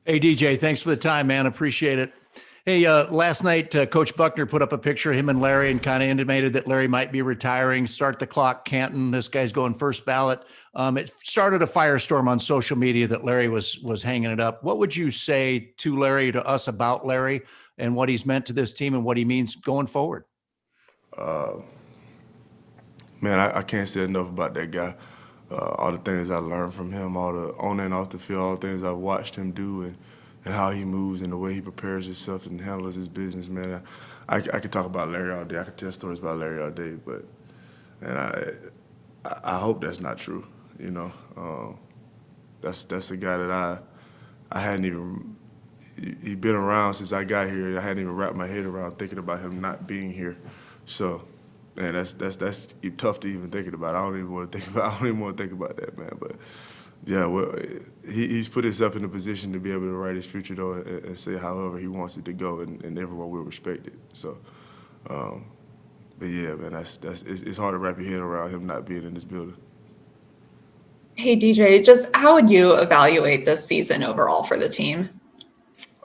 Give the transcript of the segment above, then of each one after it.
Hey, DJ, thanks for the time, man. Appreciate it. Hey, last night, Coach Buckner put up a picture of him and Larry and kind of intimated that Larry might be retiring. Start the clock, Canton. This guy's going first ballot. It started a firestorm on social media that Larry was hanging it up. What would you say to Larry, to us about Larry and what he's meant to this team and what he means going forward? Man, I can't say enough about that guy. All the things I learned from him, all the on and off the field, all the things I've watched him do, and how he moves and the way he prepares himself and handles his business, man. I could talk about Larry all day. I could tell stories about Larry all day, but and I hope that's not true. You know, that's a guy that I hadn't even. He been around since I got here. I hadn't even wrapped my head around thinking about him not being here. So, man, that's tough to even think about. I don't even want to think about. I don't even want to think about that, man. But yeah, well, he's put himself in a position to be able to write his future though, and say however he wants it to go, and everyone will respect it. So, but yeah, man, it's hard to wrap your head around him not being in this building. Hey, DJ, just how would you evaluate this season overall for the team?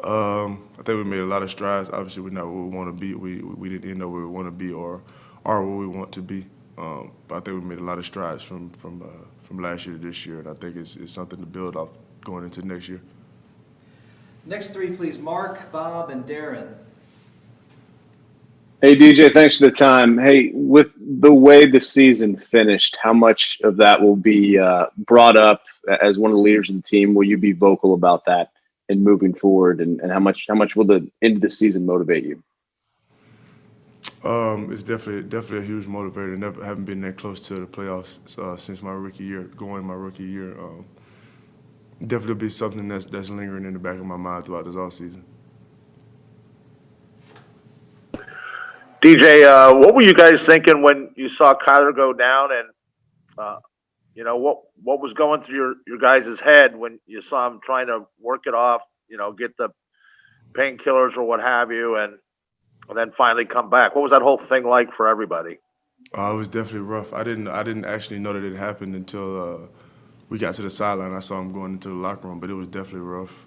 I think we made a lot of strides. Obviously, we're not where we want to be. We didn't end up where we want to be or are where we want to be. But I think we made a lot of strides from last year to this year, and I think it's something to build off going into next year. Next three, please. Mark, Bob, and Darren. Hey, DJ, thanks for the time. Hey, with the way the season finished, how much of that will be brought up as one of the leaders of the team? Will you be vocal about that and moving forward? And how much will the end of the season motivate you? It's definitely a huge motivator. Never haven't been that close to the playoffs since my rookie year. Going my rookie year, definitely be something that's lingering in the back of my mind throughout this offseason. DJ, what were you guys thinking when you saw Kyler go down, and what was going through your guys' head when you saw him trying to work it off, get the painkillers or what have you, and then finally come back? What was that whole thing like for everybody? It was definitely rough. I didn't actually know that it happened until we got to the sideline. I saw him going into the locker room, but it was definitely rough.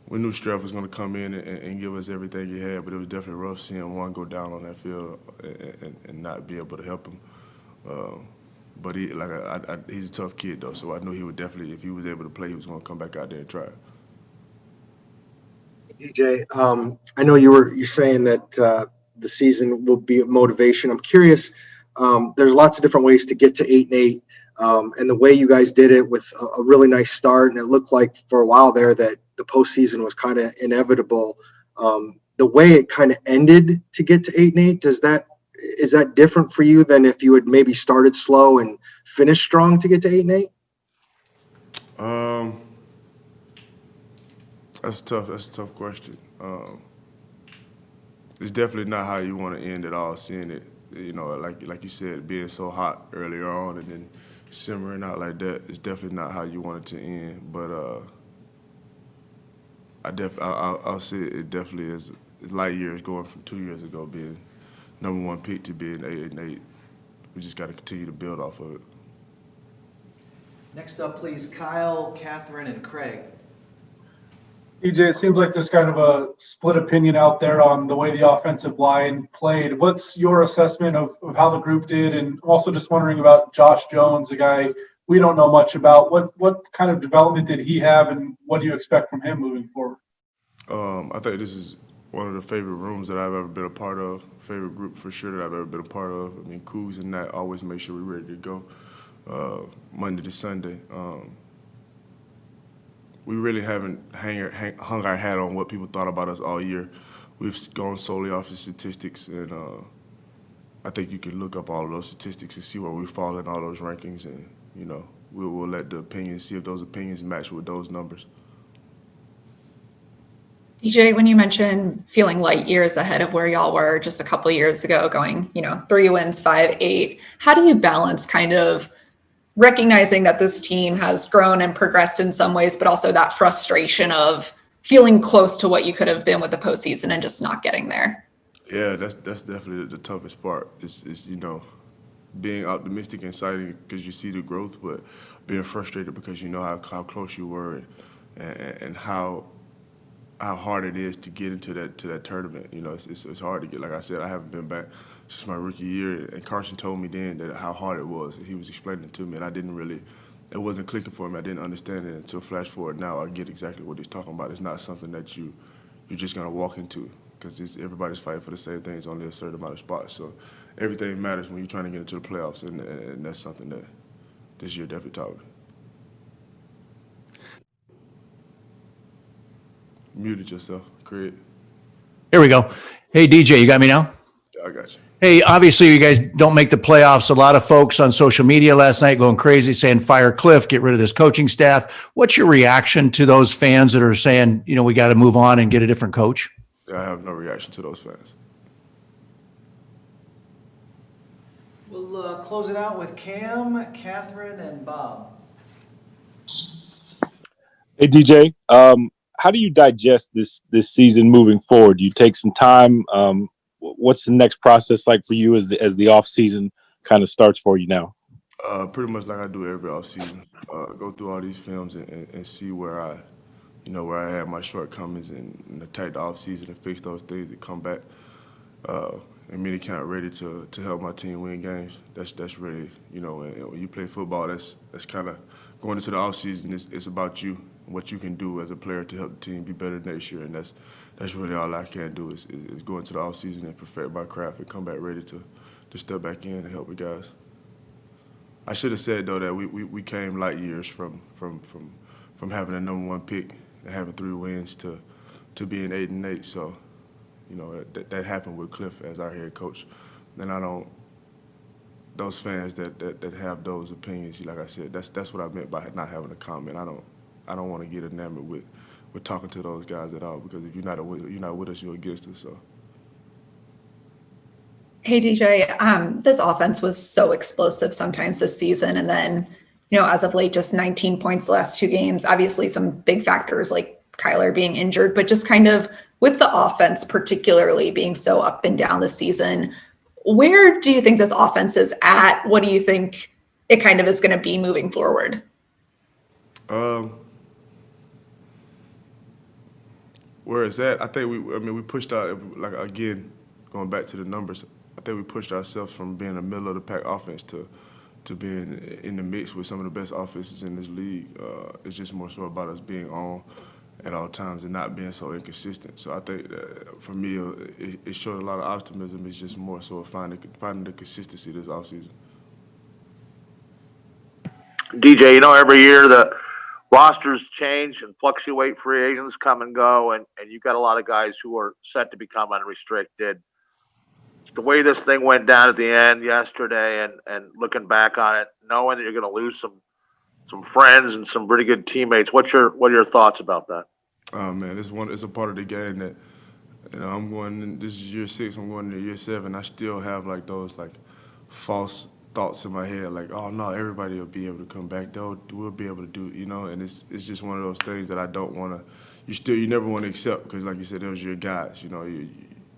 We knew Streff was going to come in and give us everything he had, but it was definitely rough seeing one go down on that field and not be able to help him. But he's a tough kid though, so I knew he would definitely, if he was able to play, he was going to come back out there and try it. DJ, I know you're saying that the season will be motivation. I'm curious. There's lots of different ways to get to 8-8, and the way you guys did it with a really nice start, and it looked like for a while there that the postseason was kind of inevitable. The way it kind of ended to get to 8-8, is that different for you than if you had maybe started slow and finished strong to get to 8-8? That's tough. That's a tough question. It's definitely not how you want to end it all. Seeing it, like you said, being so hot earlier on and then simmering out like that. It's definitely not how you want it to end. But I'll say it definitely is light years going from 2 years ago being #1 pick to being 8-8. We just got to continue to build off of it. Next up, please, Kyle, Catherine, and Craig. DJ, it seems like there's kind of a split opinion out there on the way the offensive line played. What's your assessment of how the group did? And also just wondering about Josh Jones, a guy we don't know much about. What kind of development did he have, and what do you expect from him moving forward? I think this is one of the favorite rooms that I've ever been a part of, favorite group for sure that I've ever been a part of. I mean, Cougs and that always make sure we're ready to go Monday to Sunday. We really haven't hung our hat on what people thought about us all year. We've gone solely off the statistics, and I think you can look up all of those statistics and see where we fall in all those rankings, and we'll let the opinions see if those opinions match with those numbers. DJ, when you mentioned feeling light years ahead of where y'all were just a couple of years ago, going 3 wins, 5-8, how do you balance kind of recognizing that this team has grown and progressed in some ways, but also that frustration of feeling close to what you could have been with the postseason and just not getting there? Yeah, that's definitely the toughest part. Is being optimistic and excited because you see the growth, but being frustrated because you know how close you were. and how hard it is to get into that tournament. You know, it's hard to get. Like I said, I haven't been back since my rookie year, and Carson told me then that how hard it was. He was explaining it to me, and I didn't really. It wasn't clicking for me. I didn't understand it until flash forward. Now I get exactly what he's talking about. It's not something that you're just gonna walk into because everybody's fighting for the same things, only a certain amount of spots. So everything matters when you're trying to get into the playoffs, and that's something that this year definitely taught me. Muted yourself, Craig. Here we go. Hey, DJ, you got me now? I got you. Hey, obviously you guys don't make the playoffs. A lot of folks on social media last night going crazy saying fire Cliff, get rid of this coaching staff. What's your reaction to those fans that are saying, you know, we got to move on and get a different coach? I have no reaction to those fans. We'll close it out with Cam, Catherine, and Bob. Hey DJ, how do you digest this season moving forward? Do you take some time? What's the next process like for you as the off season kind of starts for you now? Pretty much like I do every offseason. Go through all these films and see where I had my shortcomings and attack the offseason and fix those things and come back in mini camp ready to help my team win games. That's really, you know, when you play football, that's kind of going into the offseason. It's about you, what you can do as a player to help the team be better next year, and that's really all I can do is go into the offseason and perfect my craft and come back ready to step back in and help the guys. I should have said though that we came light years from having a #1 pick and having 3 wins to being 8-8. So, you know, that happened with Cliff as our head coach. And I don't. Those fans that have those opinions, like I said, that's what I meant by not having a comment. I don't want to get enamored with talking to those guys at all because if you're not with us, you're against us. So. Hey, DJ, this offense was so explosive sometimes this season. And then, you know, as of late, just 19 points the last 2 games. Obviously, some big factors like Kyler being injured, but just kind of with the offense, particularly being so up and down this season, where do you think this offense is at? What do you think it kind of is going to be moving forward? Where it's at, I think we pushed out, like again, going back to the numbers, I think we pushed ourselves from being a middle of the pack offense to being in the mix with some of the best offenses in this league. It's just more so about us being on at all times and not being so inconsistent. So I think that for me, it showed a lot of optimism. It's just more so finding the consistency this offseason. DJ, you know, every year the rosters change and fluctuate, free agents come and go, and you've got a lot of guys who are set to become unrestricted. The way this thing went down at the end yesterday and looking back on it, knowing that you're going to lose some friends and some pretty good teammates, what are your thoughts about that? Man, it's a part of the game that, you know, this is year 6, I'm going into year 7. I still have like those like false thoughts in my head, like, oh no, everybody will be able to come back. We'll be able to do, you know, and it's just one of those things that I don't want to, you never want to accept because like you said, those are your guys, you know,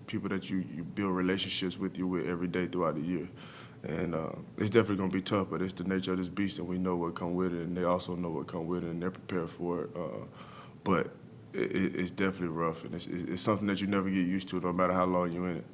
people that you build relationships with every day throughout the year. And it's definitely going to be tough, but it's the nature of this beast, and we know what come with it, and they also know what come with it, and they're prepared for it. But it's definitely rough, and it's something that you never get used to no matter how long you're in it.